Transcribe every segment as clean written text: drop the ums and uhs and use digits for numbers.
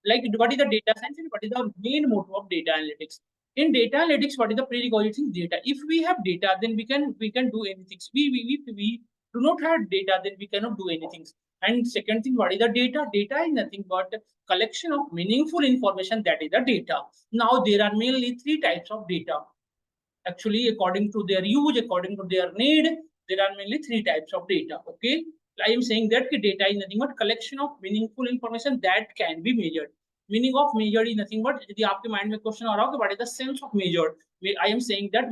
like what is the data science and what is the main motto of data analytics. In data analytics, what is the prerequisite thing? Data. If we have data, then we can do anything. We do not have data, then we cannot do anything. And second thing, what is the data? Data is nothing but a collection of meaningful information, that is the data. Now there are mainly three types of data. Actually, according to their use, according to their need, there are mainly three types of data. Okay, I am saying that data is nothing but collection of meaningful information that can be measured. Meaning of measured is nothing but यदि आपके mind में question आ रहा हो कि what is the sense of measured, I am saying that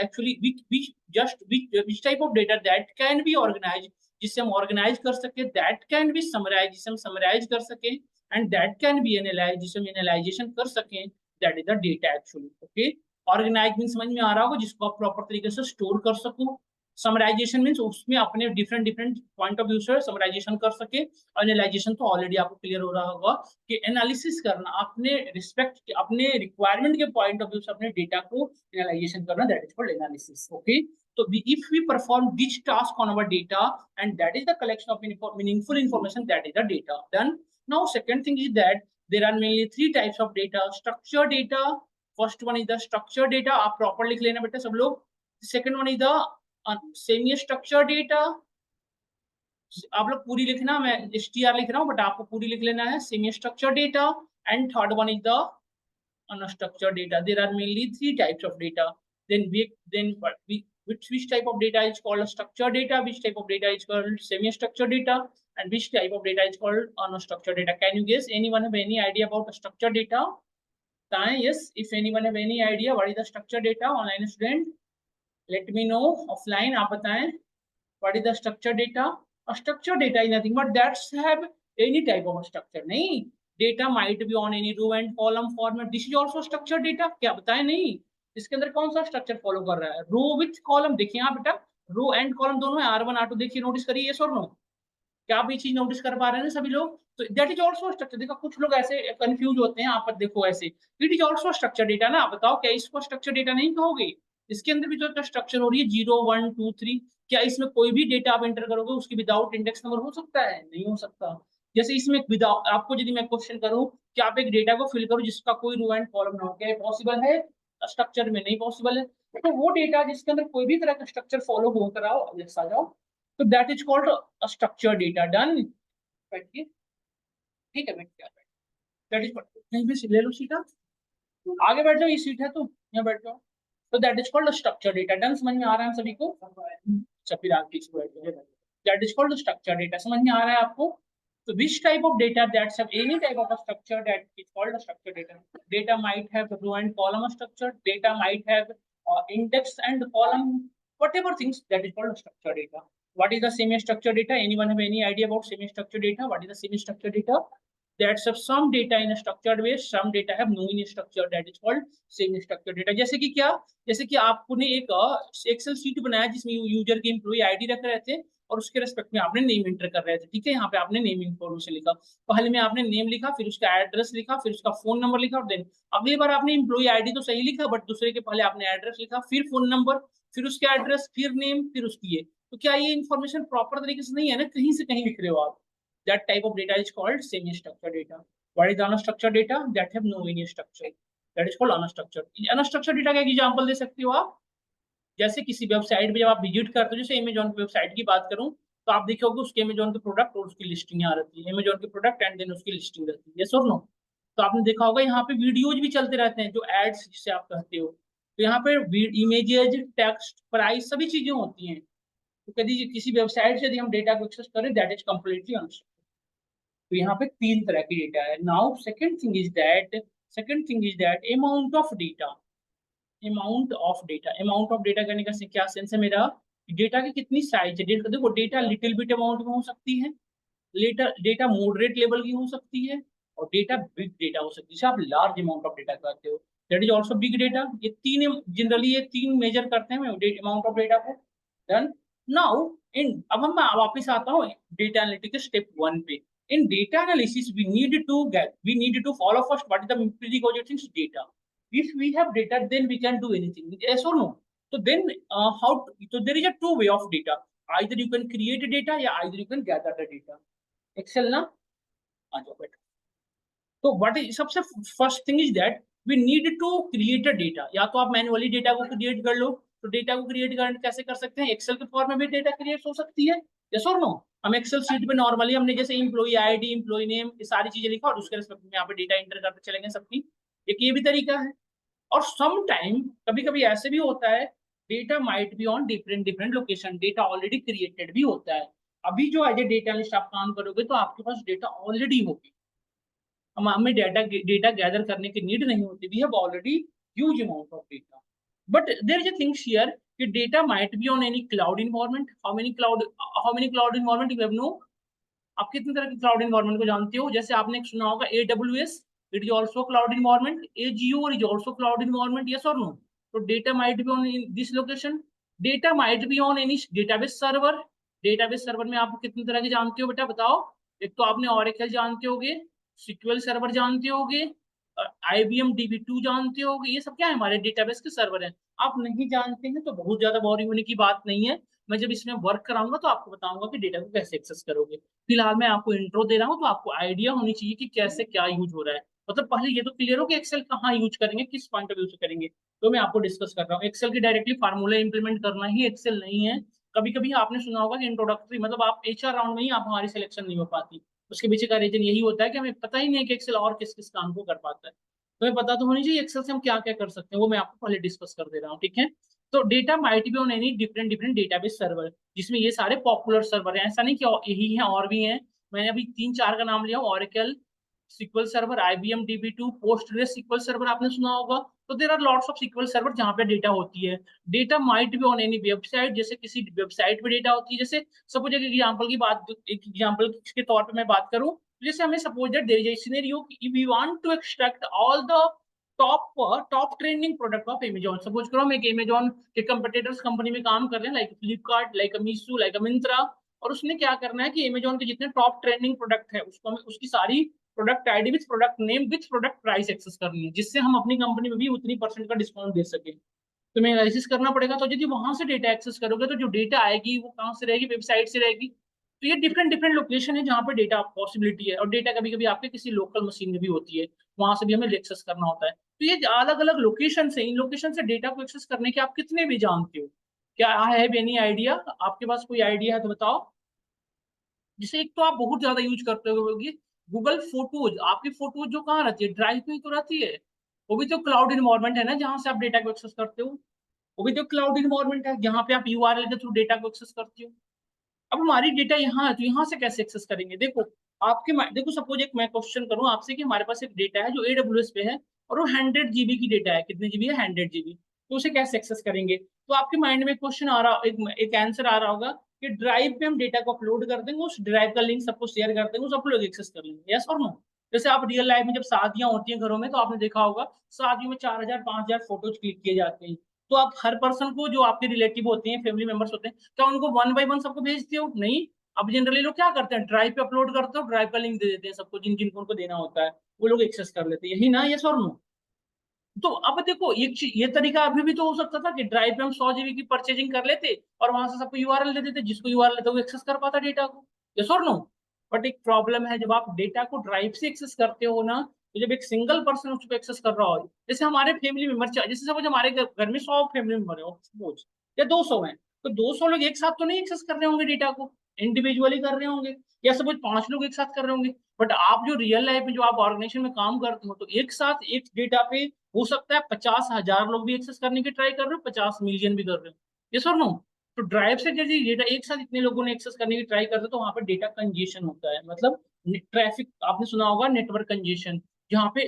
actually which type of data that can be organized, जिससे हम organise कर सके, that can be summarized, जिसे हम समराइज कर सके, and that can be analyzed, जिसे हम एनालाइजेशन कर सके, that is the data actually. Okay, organise mean समझ में आ रहा होगा, जिसको आप प्रॉपर तरीके से स्टोर कर सको. समराइजेशन मीन्स उसमें अपने डिफरेंट पॉइंट ऑफ व्यू से समराइजेशन कर सके. एनालाइजेशन तो ऑलरेडी आपको क्लियर हो रहा होगा कि एनालिसिस करना, अपने अपने रिक्वायरमेंट के पॉइंट ऑफ व्यू से अपने डेटा को एनालाइजेशन करना, that is called analysis. Okay, so if we perform this task on our data, and that is the collection of meaningful information, that is the data done. Now second thing is that there are mainly three types of data. Structured data, first one is the structured data, आप proper लिख लेना बेटा सब लोग. Second one is the semi structured data, आप लोग पूरी लिखना, मैं STR लिख रहा हूँ बट आपको पूरी लिख लेना है, semi structured data. And third one is the unstructured data. There are mainly three types of data. Which type of data is called a structured data, which type of data is called semi-structured data, and which type of data is called unstructured data. Can you guess? Anyone have any idea about the structured data? Yes, if anyone have any idea what is the structured data, online student, let me know. Offline आप बताएं what is the structured data. A structured data is nothing but that's have any type of structure. नहीं, data might be on any row and column format. This is also structured data. क्या बताएं? नहीं, इसके अंदर कौन सा structure follow कर रहा है? Row with column. देखिए यहाँ बेटा, रो एंड कॉलम दोनों है, R1 R2. देखिए, नोटिस करिए, yes or no? क्या आप ये चीज नोटिस कर पा रहे हैं सभी लोग? तो दैट इज ऑल्सो स्ट्रक्चर. देखो कुछ लोग ऐसे कंफ्यूज होते हैं, आप देखो ऐसे, it is also structure data ना. आप बताओ क्या इसको स्ट्रक्चर डेटा नहीं कहोगे? इसके अंदर भी जो स्ट्रक्चर हो रही है 0 1 2 3, क्या इसमें कोई भी डेटा आप एंटर करोगे उसकी विदाउट इंडेक्स नंबर हो सकता है? नहीं हो सकता. जैसे इसमें विदाउट, आपको यदि मैं क्वेश्चन करूं कि आप एक डेटा को फिल करो जिसका कोई रो एंड कॉलम ना हो, क्या पॉसिबल है? स्ट्रक्चर में नहीं पॉसिबल है. तो वो डेटा जिसके अंदर कोई भी तरह का स्ट्रक्चर फॉलो हो कराओ, आ जाओ, तो that is called a structure data. Done. बैठिए, ठीक है, बैठ गया. दैट इज कहीं भी ले लो सीटा, आगे बैठ जाओ, ये सीट है तो यहाँ बैठ जाओ. तो that is called structure data. Done. समझ में आ रहा है सभी को? अच्छा, फिर आप पीछे बैठ जाइए. That is called structure data. समझ में आ रहा है आपको? So which type of data that's have any type of a structure, that is called a structured data. Data might have row and column structure. Data might have index and column, whatever things, that is called a structured data. What is the semi-structured data? Anyone have any idea about semi-structured data? What is the semi-structured data? That's have some data in a structured way, some data have no in a structure, that is called semi-structured data. जैसे कि क्या? जैसे कि आपने एक Excel sheet बनाया जिसमें user के एम्प्लॉय आईडी रख रहे थे और उसके रेस्पेक्ट में आपने नेम एंटर कर रहे थे. ठीक है, यहाँ पे आपने नेम इन्फॉर्मेशन लिखा, पहले में आपने नेम लिखा, फिर उसका एड्रेस लिखा, फिर उसका फोन नंबर लिखा, और देन अगली बार आपने एम्प्लॉय आईडी तो सही लिखा बट दूसरे के पहले आपने एड्रेस लिखा, फिर फोन नंबर, फिर उसका एड्रेस, फिर नेम, फिर उसकी. तो क्या ये इन्फॉर्मेशन प्रॉपर तरीके से नहीं है ना? कहीं से कहीं लिख रहे हो आप. That type of data is called semi-structured data. What is the unstructured data? That have no any structure. That is called unstructured. Unstructured data का एक एग्जांपल दे सकते हो आप? जैसे किसी वेबसाइट पे जब आप विजिट करते हो, जैसे अमेजॉन की वेबसाइट की बात करूं, तो आप देखोगे उसके अमेजॉन के प्रोडक्ट और उसकी लिस्टिंग यहाँ रहती है, अमेजॉन के प्रोडक्ट एंड देन उसकी लिस्टिंग रहती है. यस और नो? तो आपने देखा होगा यहाँ पे वीडियोज भी चलते रहते हैं, जो एड्स जिसे आप कहते हो. तो यहाँ पे इमेजेज, टेक्स्ट, प्राइस, सभी चीजें होती हैं. तो कभी किसी वेबसाइट से यदि हम डेटा को एक्सेस करें, दैट इज कंप्लीटली अनस्ट्रक्चर्ड. तो यहाँ पे तीन तरह की डेटा है. Now second thing is that amount of data. Amount of data करने का क्या सेंस है मेरा? डेटा की कितनी साइज है. डेटा देखो, डेटा लिटिल बिट अमाउंट में हो सकती है, डेटा मॉडरेट लेवल की हो सकती है, और डेटा बिग डेटा हो सकती है, जिसे आप लार्ज अमाउंट ऑफ डेटा कहते हो, that is also big data. ये तीन जनरली, ये तीन मेजर करते हैं अमाउंट ऑफ डेटा को. डन. नाउ अब हम वापस आता हूँ डेटा एनालिटिक्स स्टेप 1 पे. In data analysis, we need to follow first what is the prerequisite things data. If we have data, then we can do anything. Yes or no? So then so there is a two way of data. Either you can create data, or either you can gather the data. Excel ना? आ जाओ बेटा. तो what is सबसे first thing is that we need to create a data. या तो आप manually data को create कर लो, तो डेटा को क्रिएट करने कैसे कर सकते हैं, एक्सेल के फॉर्म में भी डेटा क्रिएट हो सकती है, यस और नो। हम एक्सेल शीट पे नॉर्मली हमने जैसे इम्प्लॉई आईडी, इम्प्लॉई नेम, ये सारी चीजें लिखा और उसके रिस्पेक्ट में यहाँ पे डेटा एंटर करते चलेंगे सबकी, एक ये भी तरीका है। और सम टाइम कभी कभी ऐसे भी होता है, data might be on different different location, data already created भी होता है। अभी जो एज ए डेटा एनालिस्ट आप काम करोगे तो आपके पास डेटा ऑलरेडी होगी, हमें डेटा गैदर करने की नीड नहीं होती, we have already huge amount of data. But there is a thing here कि data might be on any cloud environment. How many cloud environment you have know? आप कितने तरह के क्लाउड इन्वायरमेंट को जानते हो? जैसे आपने सुना होगा AWS, it is also cloud environment, AGO is also cloud environment, yes और नो? तो data might be on this location, data might be on any database server. Database server में आप कितने तरह के जानते हो बेटा बताओ? एक तो आपने ओरेकल जानते होगे, SQL सर्वर जानते होगे, IBM DB2 जानते होगे, ये सब क्या है हमारे डेटाबेस के सर्वर हैं। आप नहीं जानते हैं तो बहुत ज्यादा बोरिंग होने की बात नहीं है, मैं जब इसमें वर्क कराऊंगा तो आपको बताऊंगा कि डेटा को कैसे एक्सेस करोगे। फिलहाल मैं आपको इंट्रो दे रहा हूँ तो आपको आइडिया होनी चाहिए कि कैसे क्या यूज हो रहा है। मतलब पहले ये तो क्लियर हो कि एक्सेल कहाँ यूज करेंगे, किस पॉइंट ऑफ व्यू से करेंगे, तो मैं आपको डिस्कस कर रहा हूँ। एक्सेल की डायरेक्टली फार्मूला इंप्लीमेंट करना ही एक्सेल नहीं है। कभी कभी आपने सुना होगा कि इंट्रोडक्टरी, मतलब आप HR राउंड में ही आप हमारी सिलेक्शन नहीं हो पाती, उसके पीछे का रीजन यही होता है कि हमें पता ही नहीं है कि एक्सेल और किस किस काम को कर पाता है। तो हमें पता तो होनी चाहिए एक्सेल से हम क्या क्या कर सकते हैं, वो मैं आपको पहले डिस्कस कर दे रहा हूँ, ठीक है। तो data might be on any different different database server, जिसमें ये सारे पॉपुलर सर्वर हैं, ऐसा नहीं कि यही हैं और भी हैं। मैंने अभी 3-4 का नाम लिया, Oracle, SQL server, IBM DB2, PostgreSQL server आपने सुना होगा। तो there are lots of SQL server जहाँ पे डेटा होती है। Data might be on any website, जैसे किसी वेबसाइट पे डेटा होती है। जैसे सपोज एक एग्जांपल के तौर पे मैं बात करूं, जैसे हमें suppose that there is a scenario कि we want to extract all the top trending product of Amazon। Suppose करो हम एक Amazon के कंपटीटर्स कंपनी में काम कर रहे हैं, like Flipkart, like Meesho, like Myntra, और उसने क्या करना है कि Amazon के जितने टॉप ट्रेंडिंग प्रोडक्ट है उसको हमें उसकी सारी product ID with product name with product price access करनी है, जिससे हम अपनी कंपनी में भी उतनी परसेंट का डिस्काउंट दे सके। तो मैं एनालिसिस करना पड़ेगा। तो यदि वहां से डेटा एक्सेस करोगे तो जो डेटा आएगी वो कहाँ से रहेगी, वेबसाइट से रहेगी। तो ये डिफरेंट डिफरेंट लोकेशन है जहाँ पे डेटा पॉसिबिलिटी है, और डेटा कभी कभी आपके किसी लोकल मशीन में भी होती है, वहां से भी हमें एक्सेस करना होता है। तो ये अलग अलग लोकेशन से, इन लोकेशन से डेटा को एक्सेस करने के आप कितने भी जानते हो? क्या आई हैव एनी आइडिया? आपके पास कोई आइडिया है तो बताओ। जिसे एक तो आप बहुत ज्यादा यूज करते होगे, गूगल फोटोज। आपकी फोटोज जो कहाँ रहती है, ड्राइव में ही तो रहती है। वो भी तो क्लाउड इन्वायरमेंट है ना, जहाँ से आप डेटा को एक्सेस करते हो। वो भी तो क्लाउड इन्वायरमेंट है जहाँ पे आप URL के थ्रू डेटा को एक्सेस करते हो। अब हमारी डेटा यहाँ है तो यहाँ से कैसे एक्सेस करेंगे? देखो देखो सपोज एक मैं क्वेश्चन करूँ आपसे कि हमारे पास एक डेटा है जो AWS पे है, और वो 100 GB की डेटा है। कितने जीबी है? 100 GB। तो उसे कैसे एक्सेस करेंगे? तो आपके माइंड में क्वेश्चन आ रहा, एक आंसर आ रहा होगा कि ड्राइव पे हम डेटा को अपलोड कर देंगे, उस ड्राइव का लिंक सबको शेयर कर देंगे, सब लोग एक्सेस कर लेंगे, यस और नो? जैसे आप रियल लाइफ में जब शादियां होती हैं घरों में, तो आपने देखा होगा शादियों में 4000-5000 फोटोज क्लिक किए जाते हैं। तो आप हर पर्सन को, जो आपके रिलेटिव होते हैं, फैमिली मेंबर्स होते हैं, क्या उनको 1 बाय 1 सबको भेजते हो? नहीं। अब जनरली लोग क्या करते हैं, ड्राइव पे अपलोड करते हो, ड्राइव का लिंक दे देते हैं सबको, जिन जिनको उनको देना होता है, वो लोग एक्सेस कर लेते हैं, यही ना, यस और नो? तो अब देखो ये तरीका अभी भी तो हो सकता था कि ड्राइव पे हम 100 GB की परचेजिंग कर लेते और वहां से सबको URL दे देते, जिसको URL देता वो एक्सेस कर पाता डेटा को, यस और नो? बट एक प्रॉब्लम है, जब आप डेटा को ड्राइव से एक्सेस करते हो ना, तो जब एक सिंगल पर्सन उसको एक्सेस कर रहा हो, जैसे हमारे फैमिली मेंबर, जैसे सपोज हमारे घर में 100 फैमिली मेंबर है सपोज, या 200 है, तो 200 लोग एक साथ तो नहीं एक्सेस कर रहे होंगे डेटा को, इंडिविजुअली कर रहे होंगे। या सपोज 5 लोग एक साथ कर रहे होंगे। बट आप जो रियल लाइफ में, जो आप ऑर्गेनाइजेशन में काम करते हो, तो एक साथ एक डेटा पे हो सकता है 50,000 लोग भी एक्सेस करने की ट्राई कर रहे हो, 50 मिलियन भी कर रहे हो, यस और नो? तो ड्राइव से यदि डेटा एक साथ इतने लोगों ने एक्सेस करने की ट्राई करते तो वहां पे डेटा कंजेशन होता है, मतलब ट्रैफिक, आपने सुना होगा नेटवर्क कंजेशन, जहाँ पे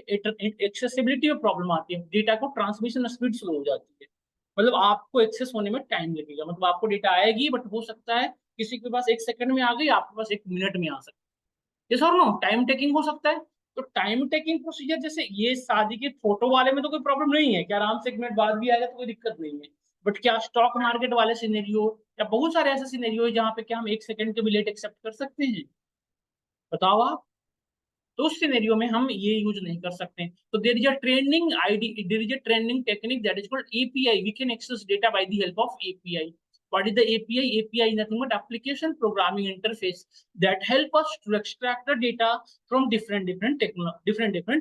एक्सेसिबिलिटी में प्रॉब्लम आती है, डेटा को ट्रांसमिशन स्पीड स्लो हो जाती है। मतलब आपको एक्सेस होने में टाइम लगेगा, मतलब आपको डेटा आएगी बट हो सकता है किसी के पास 1 सेकंड में आ गई, आपके पास 1 मिनट में आ सकती है, यस और नो? टाइम टेकिंग हो सकता है। तो टाइम टेकिंग प्रोसीजर, जैसे ये शादी के फोटो वाले में तो कोई प्रॉब्लम नहीं है कि आराम से 1 मिनट बाद भी आएगा तो कोई दिक्कत नहीं है। बट क्या स्टॉक मार्केट वाले सिनेरियो, या बहुत सारे ऐसे सिनेरियो है जहाँ पे क्या हम 1 सेकंड के भी लेट एक्सेप्ट कर सकते हैं? बताओ आप। तो उस सिनेरियो में हम ये यूज नहीं कर सकते। तो there is a trending ID, there is a trending technique that is called API। We can access data by the help of API। What is the API? API is nothing but application programming interface that help us to extract the data from different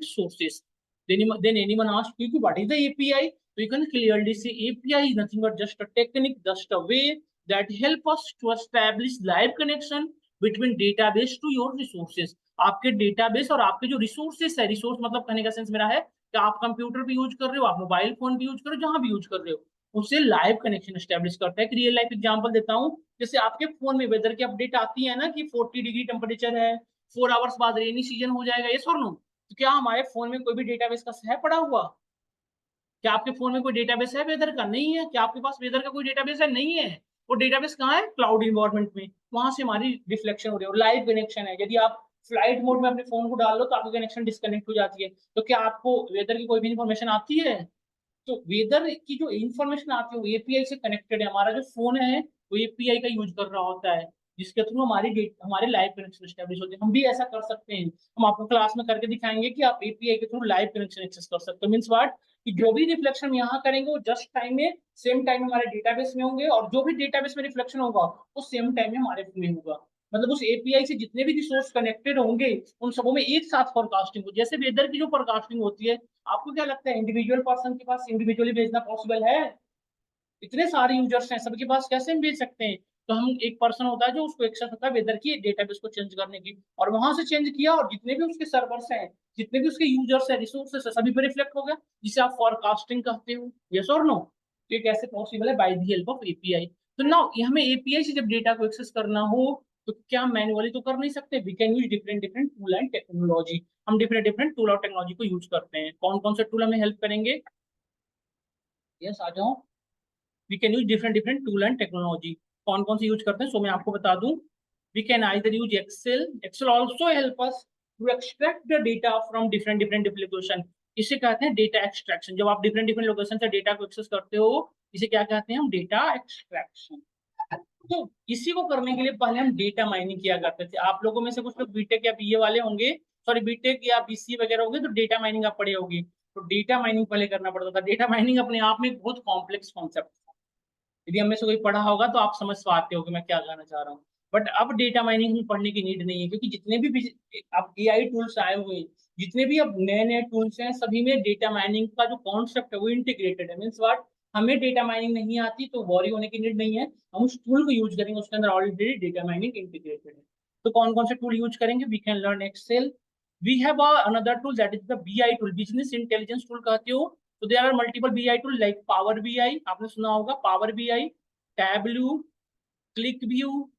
sources. Then anyone asks you what is the API? So you can clearly say API is nothing but just a technique, just a way that help us to establish live connection between database to your resources. आपके database और आपके जो resources है, resource मतलब कहने का sense मेरा है कि आप कंप्यूटर भी यूज कर रहे हो, आप मोबाइल फोन भी यूज कर रहे हो, जहां भी यूज कर रहे हो, उससे लाइव कनेक्शन एस्टेब्लिश करता है। रियल लाइफ एग्जांपल देता हूं, जैसे आपके फोन में वेदर की अपडेट आती है ना कि 40 डिग्री टेम्परेचर है, 4 आवर्स बाद रेनी सीजन हो जाएगा, ये और नो, तो क्या हमारे फोन में कोई भी डेटाबेस का है पड़ा हुआ? क्या आपके फोन में कोई डेटाबेस है वेदर का? नहीं है। क्या आपके पास वेदर का कोई डेटाबेस है? नहीं है। वो डेटाबेस कहाँ है? क्लाउड इन्वायरमेंट में, वहां से हमारी रिफ्लेक्शन हो रही है और लाइव कनेक्शन है। यदि आप फ्लाइट मोड में अपने फोन को डाल लो तो आपकी कनेक्शन डिस्कनेक्ट हो जाती है। तो क्या आपको वेदर की कोई भी इंफॉर्मेशन आती है? तो वेदर की जो इंफॉर्मेशन आती है वो एपीआई से कनेक्टेड है। हमारा जो फोन है वो एपीआई का यूज कर रहा होता है, जिसके थ्रू हमारे लाइव कनेक्शन एस्टेब्लिश होते हैं। हम भी ऐसा कर सकते हैं, हम आपको क्लास में करके दिखाएंगे कि आप एपीआई के थ्रू लाइव कनेक्शन एक्सेस कर सकते हो। मींस व्हाट, कि जो भी रिफ्लेक्शन यहाँ करेंगे वो जस्ट टाइम में सेम टाइम हमारे डेटाबेस में होंगे, और जो भी डेटाबेस में रिफ्लेक्शन होगा वो सेम टाइम में हमारे में होगा। मतलब उस एपीआई से जितने भी रिसोर्स कनेक्टेड होंगे उन सबों में एक साथ फोरकास्टिंग हो। जैसे वेदर की जो फोरकास्टिंग होती है, आपको क्या लगता है इंडिविजुअल पर्सन के पास इंडिविजुअली भेजना पॉसिबल है? इतने सारे यूजर्स हैं, सबके पास कैसे हम भेज सकते हैं? तो हम एक पर्सन होता है जो उसको एक्सेस होता है वेदर की डेटाबेस को चेंज करने की, और वहां से चेंज किया और जितने भी उसके सर्वर्स हैं, जितने भी उसके यूजर्स हैं, रिसोर्सेस है, सभी पे रिफ्लेक्ट हो गया, जिसे आप फॉरकास्टिंग कहते हो। यस और नो? तो ये कैसे पॉसिबल है? Bye the help of API. तो नाउ हमें एपीआई से जब डेटा को एक्सेस करना हो तो क्या मैनुअली तो कर नहीं सकते, we can use different different tool and technology. हम डिफरेंट डिफरेंट टूल और टेक्नोलॉजी को यूज करते हैं। कौन कौन से टूल हमें हेल्प करेंगे? यस, आ जाओ। We can use different different tool and technology. कौन कौन से यूज करते हैं, सो मैं आपको बता दूं। We can either use Excel. Excel also help us to extract the data from different different location. इसे कहते हैं डेटा एक्सट्रैक्शन। जब आप डिफरेंट डिफरेंट लोकेशन से डेटा को एक्सेस करते हो, इसे क्या कहते हैं? हम डेटा एक्सट्रैक्शन। तो इसी को करने के लिए पहले हम डेटा माइनिंग किया करते थे। आप लोगों में से कुछ लोग बीटेक या बीए वाले होंगे, सॉरी बीटेक या बीसीए वगैरह होंगे, तो डेटा माइनिंग आप पढ़े होगी। तो डेटा माइनिंग पहले करना पड़ता था। डेटा माइनिंग अपने आप में एक बहुत कॉम्प्लेक्स कॉन्सेप्ट था। यदि हमें से कोई पढ़ा होगा तो आप समझ पाते हो कि मैं क्या कहना चाह रहा हूँ। बट अब डेटा माइनिंग में पढ़ने की नीड नहीं है, क्योंकि जितने भी अब एआई टूल्स आए हुए हैं, जितने भी अब नए नए टूल्स हैं, सभी में डेटा माइनिंग का जो कॉन्सेप्ट है वो इंटीग्रेटेड है। मीन्स व्हाट, हमें डेटा माइनिंग नहीं आती तो वॉरी होने की नीड नहीं है, हम उस टूल को यूज करेंगे, उसके अंदर ऑलरेडी डेटा माइनिंग इंटीग्रेटेड है। तो कौन कौन से टूल यूज करेंगे? We can learn Excel. We have another tool that is the BI tool, business intelligence tool कहते हो। तो there are multiple BI tool like power BI, आपने सुना होगा power BI, Tableau, QlikView,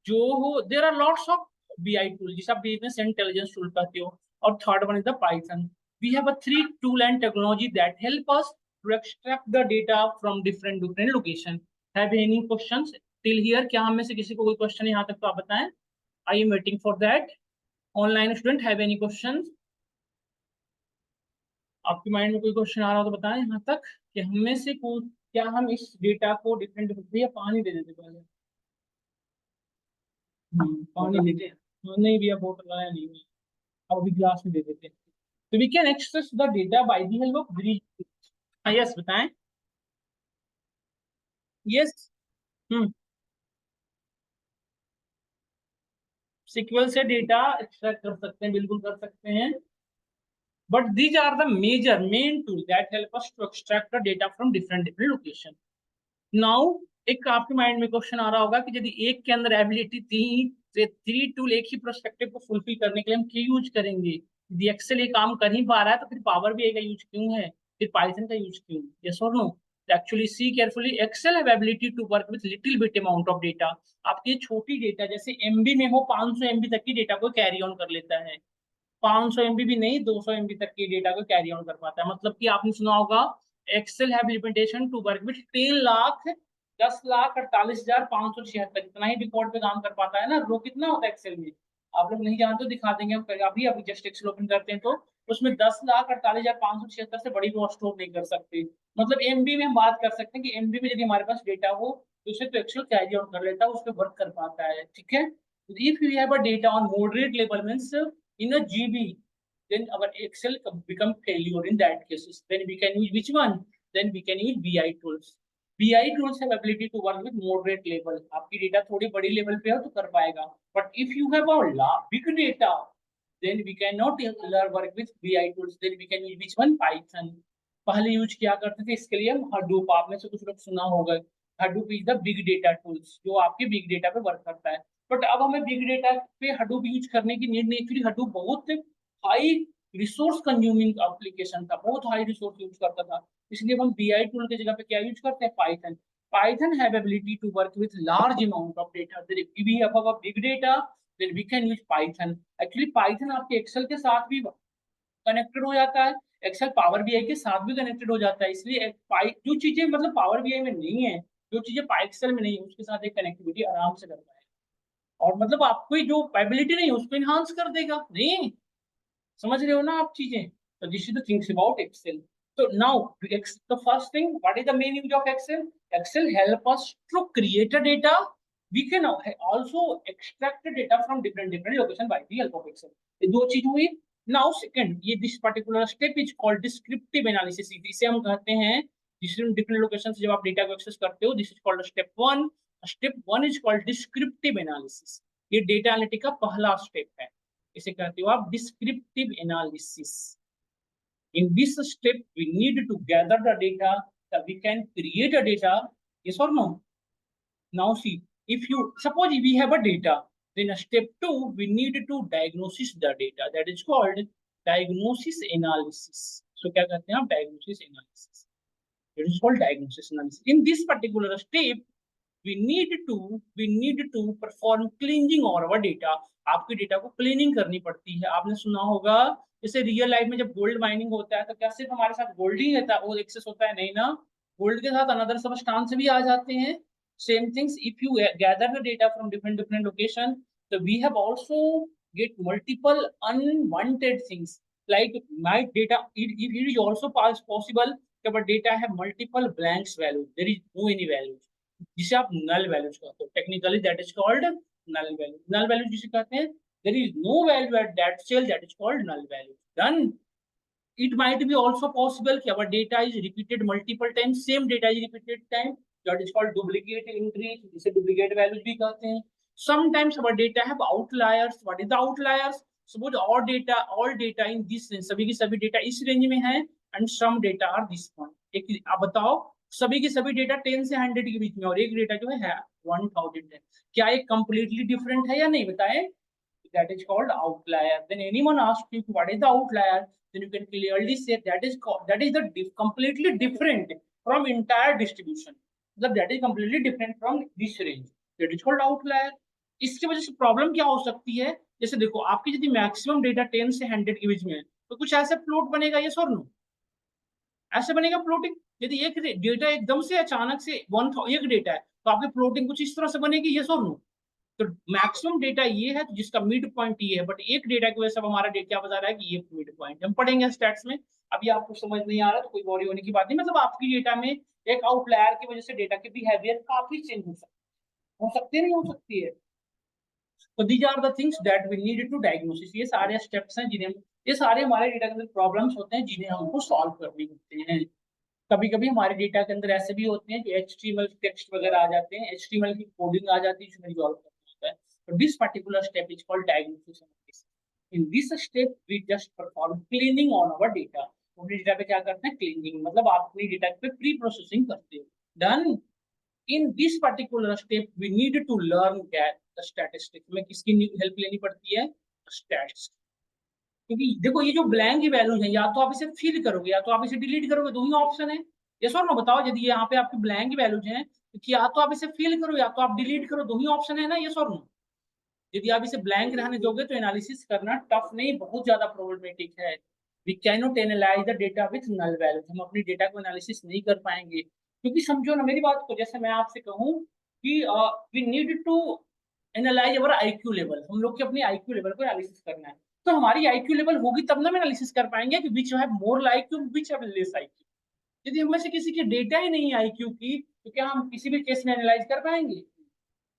जो हो, there are lots of BI tool जिसे आप बिजनेस इंटेलिजेंस टूल कहते हो। और third one is the Python. We have a 3 tool and technology that help us to extract the data from different different location. Have any questions till here? क्या हम में से किसी को कोई क्वेश्चन यहाँ तक तो आप बताएं। I am waiting for that. Online student have any question? आपके माइंड में कोई क्वेश्चन आ रहा हो तो बताएं यहाँ तक, कि हम में से क्या हम इस डेटा को डिफरेंट या पानी दे देते पहले? पानी देते हैं? नहीं भैया, बोतल लाया नहीं है, अब अभी ग्लास में दे देते हैं। तो we can access the data by the help of breeze. हाँ यस, बताएं। यस। हम्म सिक्वल से डेटा एक्सट्रैक्ट कर सकते हैं, बिल्कुल कर सकते हैं। But these are the major main tool that help us to extract the data from different different location. Now एक आपके माइंड में क्वेश्चन आ रहा होगा कि यदि एक के अंदर एबिलिटी थी, तो 3 टूल एक ही प्रोस्पेक्टिव को फुलफिल करने के लिए हम क्या यूज करेंगे? यदि एक्सेल ये काम कर ही पा रहा है तो फिर पावर बीआई का यूज क्यों है, फिर पाइथन का यूज क्यों? यस और no? Actually see carefully, Excel have ability to work with little bit amount of data. आपकी छोटी डेटा जैसे एमबी में हो, 500 एमबी तक की डेटा को कैरी ऑन कर लेता है। 500 एमबी भी नहीं, 200 एमबी तक के डेटा को कैरी ऑन कर पाता है। मतलब कि आपने सुना होगा Excel have limitation to work with 3,10,48,576, इतना ही रिकॉर्ड पे काम कर पाता है ना। रो कितना होता है एक्सेल में? आप लोग नहीं जानते तो दिखा देंगे हम अभी। अभी जस्ट एक्सेल ओपन करते हैं तो उसमें 10,48,576 से बड़ी रो स्टोर नहीं कर सकते। मतलब एमबी में हम बात कर सकते हैं कि एमबी में यदि हमारे पास डेटा हो तो उसे तो एक्सेल कैरी ऑन कर लेता है, उस पर वर्क कर पाता है। ठीक है। If you have a data on moderate level means in a GB, then our Excel become failure in that cases. Then we can use which one? Then we can use BI tools. BI tools have ability to work with moderate level. आपकी data थोड़ी बड़ी level पे हो तो कर पाएगा. But if you have a big data, then we cannot work with BI tools. Then we can use which one? Python. पहले use किया करते थे इसके लिए हम Hadoop. आप में से कुछ लोग सुना होगा. Hadoop is the big data tools जो आपके बिग डेटा पे वर्क करता है. बट अब हमें बिग डेटा पे Hadoop यूज करने की नीड नहीं. एक्चुअली Hadoop बहुत हाई रिसोर्स कंज्यूमिंग एप्लीकेशन था, बहुत हाई रिसोर्स यूज करता था. इसलिए हम BI टूल की जगह पे क्या यूज करते हैं? Python. Python have ability to work with large amount of data. Then if we have a big data, then we can use Python. Actually Python आपके एक्सेल के साथ भी कनेक्टेड हो जाता है, एक्सेल पावर BI के साथ भी कनेक्टेड हो जाता है. इसलिए जो चीजें मतलब पावर BI में नहीं है, जो चीजें एक्सेल में नहीं है, उसके साथ एक कनेक्टिविटी आराम से करता है. और मतलब आपको जो एबिलिटी नहीं है उसको इनहांस कर देगा. नहीं समझ रहे हो ना आप चीजें? तो this is the things about Excel. So now, the first thing, what is the main use of Excel? Excel help us to create a data. We can also extract the data from different locations by the help of Excel. ये दो चीज हुई. Now second, ये this particular step is called descriptive analysis. इसे हम कहते हैं different locations से जब आप डेटा को एक्सेस करते हो. This is called step one. Step one is called descriptive analysis. ये डेटा एनालिटिक का पहला स्टेप है. इसे कहते हो आप descriptive analysis. In this step, we need to gather the data that we can create a data. Yes or no? Now see, if you suppose we have a data, then step two, we need to diagnose the data. That is called diagnosis analysis. So क्या कहते हैं आप? Diagnosis analysis. It is called diagnosis analysis. In this particular step, we need to perform cleansing of our data. आपके data को cleaning करनी पड़ती है. आपने सुना होगा जैसे रियल लाइफ में जब गोल्ड माइनिंग होता है तो क्या सिर्फ हमारे साथ गोल्ड ही रहता है, वो एक्सेस होता है? नहीं ना, गोल्ड के साथ अनदर सब्सटेंस भी आ जाते हैं. Same things, if you gather the data from different location, तो we have also get multiple unwanted things like my data. It is also possible कि our data have multiple blanks value, there is no any values, जिसे आप null values कहते हो. Technically that is called null value. Null value जिसे कहते हैं, there is no value at that cell, that is called null value. Done. It might be also possible that our data is repeated multiple times, same data is repeated time, that is called duplicate entry, जिसे duplicate values भी कहते हैं. Sometimes our data have outliers. What is the outliers? Suppose all data in this range, सभी की सभी data इस range में है, and some data are this one. एक आप बताओ, सभी की सभी डेटा 10 से 100 के बीच में, और एक डेटा जो है 1000 है. क्या ये कंप्लीटली डिफरेंट है या नहीं? बताएं. That is called outlier. Then anyone asks you what is the outlier, then you can clearly say that is the completely different from entire distribution. That is completely different from this range. That is called outlier. इसकी वजह से problem क्या हो सकती है? जैसे देखो, आपकी यदि मैक्सिमम डेटा 10 से 100 के बीच में है तो कुछ ऐसा फ्लोट बनेगा. ये और नो ऐसे बनेगा फ्लोटिंग. यदि एक डेटा एकदम से अचानक से एक डेटा है तो आपकी फ्लोटिंग कुछ इस तरह से बनेगी. ये और नो. तो मैक्सिमम डेटा ये है जिसका मिड पॉइंट ये है, बट एक डेटा की वजह से हमारा डेटा क्या बता रहा है कि ये मिड पॉइंट. हम पढ़ेंगे स्टैट्स में. अभी आपको समझ नहीं आ रहा तो कोई वरी होने की बात नहीं. मतलब आपकी डेटा में एक आउटलायर की वजह से डेटा के बिहेवियर काफी चेंज हो सकते नहीं हो सकती है. तो these are the things that we need to diagnosis. ये सारे स्टेप्स हैं जिन्हें, ये सारे हमारे डेटा के अंदर प्रॉब्लम्स होते हैं जिन्हें हमको सॉल्व करने होते हैं. कभी कभी हमारे डेटा के अंदर ऐसे भी होते हैं कि HTML टेक्स्ट वगैरह आ जाते हैं, HTML की कोडिंग आ जाती है, इसमें रिजॉल्व करना होता है. So this particular step is called diagnosis analysis. In this step, we just perform cleaning on our data. अपने डेटा पे क्या करते हैं? क्लीनिंग. मतलब आप अपनी डेटा पे प्री प्रोसेसिंग करते हो. Done. In this particular step, we need to learn that the statistics. में किसकी हेल्प लेनी पड़ती है? Stats. क्योंकि देखो ये जो ब्लैंक वैल्यू है, या तो आप इसे फिल करोगे या तो आप इसे डिलीट करोगे. दो ही ऑप्शन है. यस और नो बताओ. यदि यहाँ पे आपकी ब्लैंक वैल्यूज हैं तो या तो आप इसे फिल करो या तो आप डिलीट करो. दो ही ऑप्शन है ना. यस और नो. यदि आप इसे ब्लैंक रहने दोगे तो एनालिसिस करना टफ नहीं, बहुत ज्यादा प्रॉब्लमेटिक है. We can not analyse the data with null values. हम अपनी डेटा को एनालिसिस नहीं कर पाएंगे. क्योंकि समझो ना मेरी बात को, जैसे मैं आपसे कहूँ कि we need to analyse our IQ level. हम लोग के अपनी IQ लेवल को एनालिसिस करना है, तो हमारी IQ लेवल होगी तब ना हम एनालिसिस कर पाएंगे कि which have more IQ, which have less IQ. यदि हमें से किसी की डेटा ही नहीं है IQ की, तो क्या हम किसी भी केस में एनालाइज कर पाएंगे?